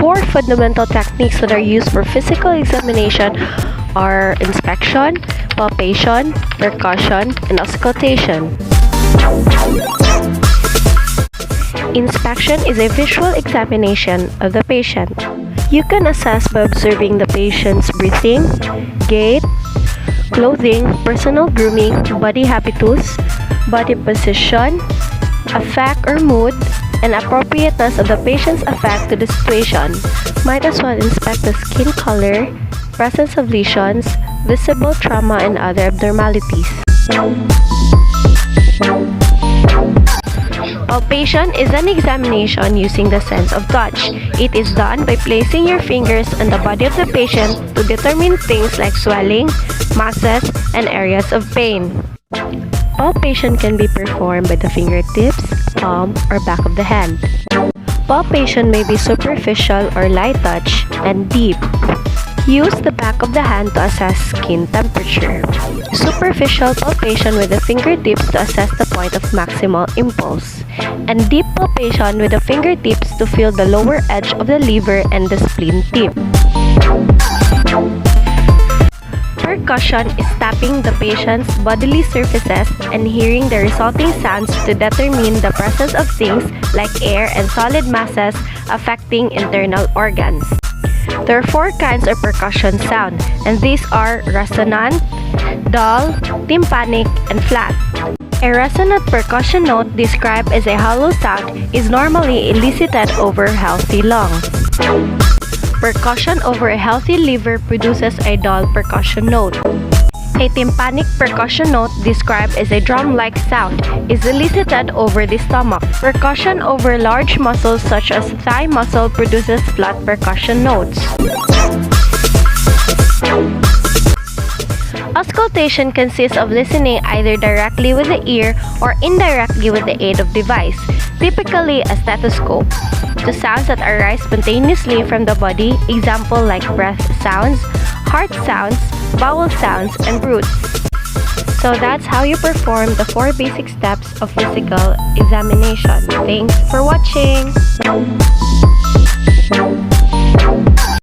four fundamental techniques that are used for physical examination are inspection, palpation, percussion, and auscultation. Inspection is a visual examination of the patient. You can assess by observing the patient's breathing, gait, clothing, personal grooming, body habitus, body position, affect or mood, and appropriateness of the patient's affect to the situation. Might as well inspect the skin color, presence of lesions, visible trauma, and other abnormalities. Palpation is an examination using the sense of touch. It is done by placing your fingers on the body of the patient to determine things like swelling, masses, and areas of pain. Palpation can be performed by the fingertips, palm, or back of the hand. Palpation may be superficial or light touch and deep. Use the back of the hand to assess skin temperature. Superficial palpation with the fingertips to assess the point of maximal impulse. And deep palpation with the fingertips to feel the lower edge of the liver and the spleen tip. Percussion is tapping the patient's bodily surfaces and hearing the resulting sounds to determine the presence of things like air and solid masses affecting internal organs. There are four kinds of percussion sound, and these are resonant, dull, tympanic, and flat. A resonant percussion note, described as a hollow sound, is normally elicited over healthy lungs. Percussion over a healthy liver produces a dull percussion note. A tympanic percussion note, described as a drum-like sound, is elicited over the stomach. Percussion over large muscles such as thigh muscle produces flat percussion notes. Auscultation consists of listening either directly with the ear or indirectly with the aid of device, typically a stethoscope, to sounds that arise spontaneously from the body, example like breath sounds, heart sounds, vowel sounds, and roots. So that's how you perform the four basic steps of physical examination. Thanks for watching!